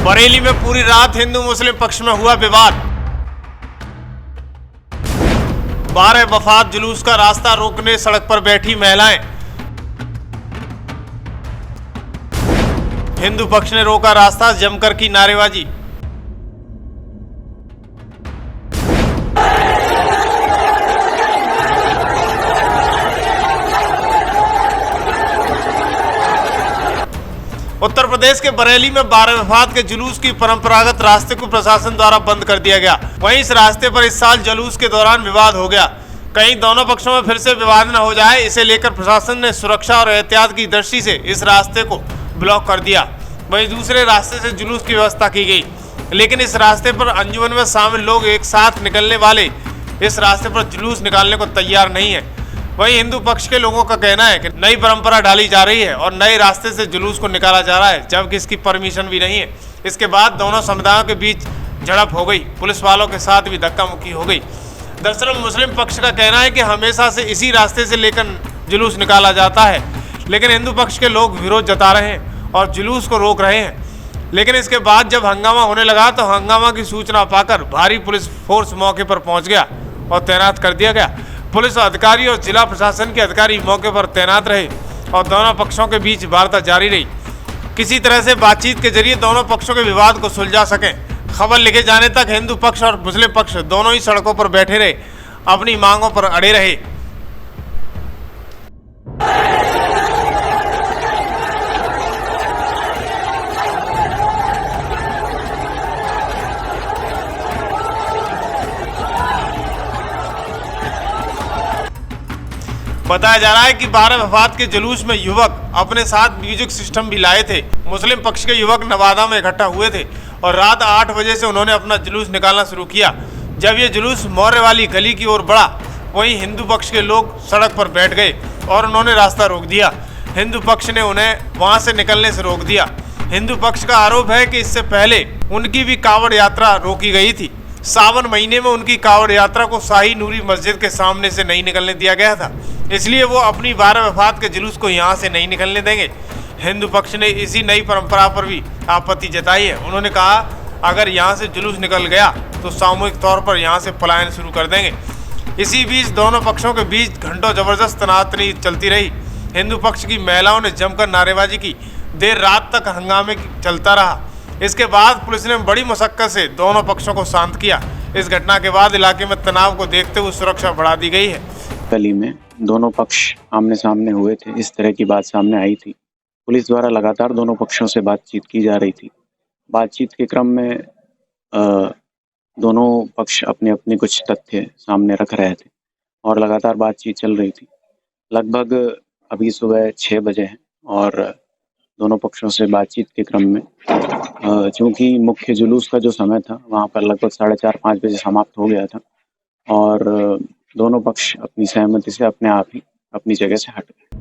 बरेली में पूरी रात हिंदू मुस्लिम पक्ष में हुआ विवाद। 12 वफात जुलूस का रास्ता रोकने सड़क पर बैठी महिलाएं। हिंदू पक्ष ने रोका रास्ता, जमकर की नारेबाजी। उत्तर प्रदेश के बरेली में 12 वफात के जुलूस की परंपरागत रास्ते को प्रशासन द्वारा बंद कर दिया गया। वहीं इस रास्ते पर इस साल जुलूस के दौरान विवाद हो गया। कहीं दोनों पक्षों में फिर से विवाद न हो जाए, इसे लेकर प्रशासन ने सुरक्षा और एहतियात की दृष्टि से इस रास्ते को ब्लॉक कर दिया। वहीं दूसरे रास्ते से जुलूस की व्यवस्था की गई, लेकिन इस रास्ते पर अंजुमन में शामिल लोग एक साथ निकलने वाले इस रास्ते पर जुलूस निकालने को तैयार नहीं है। वहीं हिंदू पक्ष के लोगों का कहना है कि नई परंपरा डाली जा रही है और नए रास्ते से जुलूस को निकाला जा रहा है, जबकि इसकी परमिशन भी नहीं है। इसके बाद दोनों समुदायों के बीच झड़प हो गई, पुलिस वालों के साथ भी धक्का मुक्की हो गई। दरअसल मुस्लिम पक्ष का कहना है कि हमेशा से इसी रास्ते से लेकर जुलूस निकाला जाता है, लेकिन हिंदू पक्ष के लोग विरोध जता रहे हैं और जुलूस को रोक रहे हैं। लेकिन इसके बाद जब हंगामा होने लगा तो हंगामा की सूचना पाकर भारी पुलिस फोर्स मौके पर पहुंच गया और तैनात कर दिया गया। पुलिस अधिकारी और जिला प्रशासन के अधिकारी मौके पर तैनात रहे और दोनों पक्षों के बीच वार्ता जारी रही। किसी तरह से बातचीत के जरिए दोनों पक्षों के विवाद को सुलझा सकें। खबर लिखे जाने तक हिंदू पक्ष और मुस्लिम पक्ष दोनों ही सड़कों पर बैठे रहे, अपनी मांगों पर अड़े रहे। बताया जा रहा है कि 12 वफात के जुलूस में युवक अपने साथ म्यूजिक सिस्टम भी लाए थे। मुस्लिम पक्ष के युवक नवादा में इकट्ठा हुए थे और रात 8 बजे से उन्होंने अपना जुलूस निकालना शुरू किया। जब ये जुलूस मौर्य वाली गली की ओर बढ़ा, वहीं हिंदू पक्ष के लोग सड़क पर बैठ गए और उन्होंने रास्ता रोक दिया। हिंदू पक्ष ने उन्हें वहां से निकलने से रोक दिया। हिंदू पक्ष का आरोप है कि इससे पहले उनकी भी कांवड़ यात्रा रोकी गई थी। सावन महीने में उनकी कांवड़ यात्रा को शाही नूरी मस्जिद के सामने से नहीं निकलने दिया गया था, इसलिए वो अपनी 12 वफात के जुलूस को यहाँ से नहीं निकलने देंगे। हिंदू पक्ष ने इसी नई परंपरा पर भी आपत्ति जताई है। उन्होंने कहा अगर यहाँ से जुलूस निकल गया तो सामूहिक तौर पर यहाँ से पलायन शुरू कर देंगे। इसी बीच दोनों पक्षों के बीच घंटों जबरदस्त तनातनी चलती रही। हिंदू पक्ष की महिलाओं ने जमकर नारेबाजी की, देर रात तक हंगामे चलता रहा। इसके बाद पुलिस ने बड़ी मशक्कत से दोनों पक्षों को शांत किया। इस घटना के बाद इलाके में तनाव को देखते हुए सुरक्षा बढ़ा दी गई है। गली में दोनों पक्ष आमने सामने हुए थे, इस तरह की बात सामने आई थी। पुलिस द्वारा लगातार दोनों पक्षों से बातचीत की जा रही थी। बातचीत के क्रम में दोनों पक्ष अपने अपने कुछ तथ्य सामने रख रहे थे और लगातार बातचीत चल रही थी। लगभग अभी सुबह 6 बजे हैं और दोनों पक्षों से बातचीत के क्रम में चूँकि मुख्य जुलूस का जो समय था वहाँ पर लगभग 4:30-5 बजे समाप्त हो गया था और दोनों पक्ष अपनी सहमति से अपने आप ही अपनी जगह से हट गए।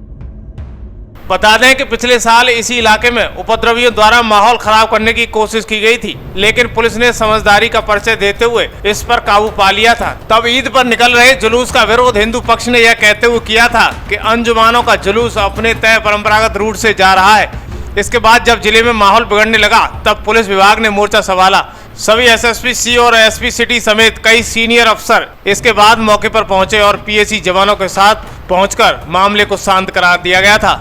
बता दें कि पिछले साल इसी इलाके में उपद्रवियों द्वारा माहौल खराब करने की कोशिश की गई थी, लेकिन पुलिस ने समझदारी का परिचय देते हुए इस पर काबू पा लिया था। तब ईद पर निकल रहे जुलूस का विरोध हिंदू पक्ष ने यह कहते हुए किया था कि अंजुमानों का जुलूस अपने तय परंपरागत रूट से जा रहा है। इसके बाद जब जिले में माहौल बिगड़ने लगा तब पुलिस विभाग ने मोर्चा संभाला। सभी एसएसपी सी और एसपी सिटी समेत कई सीनियर अफसर इसके बाद मौके पर पहुंचे और पीएसी जवानों के साथ पहुंचकर मामले को शांत करा दिया गया था।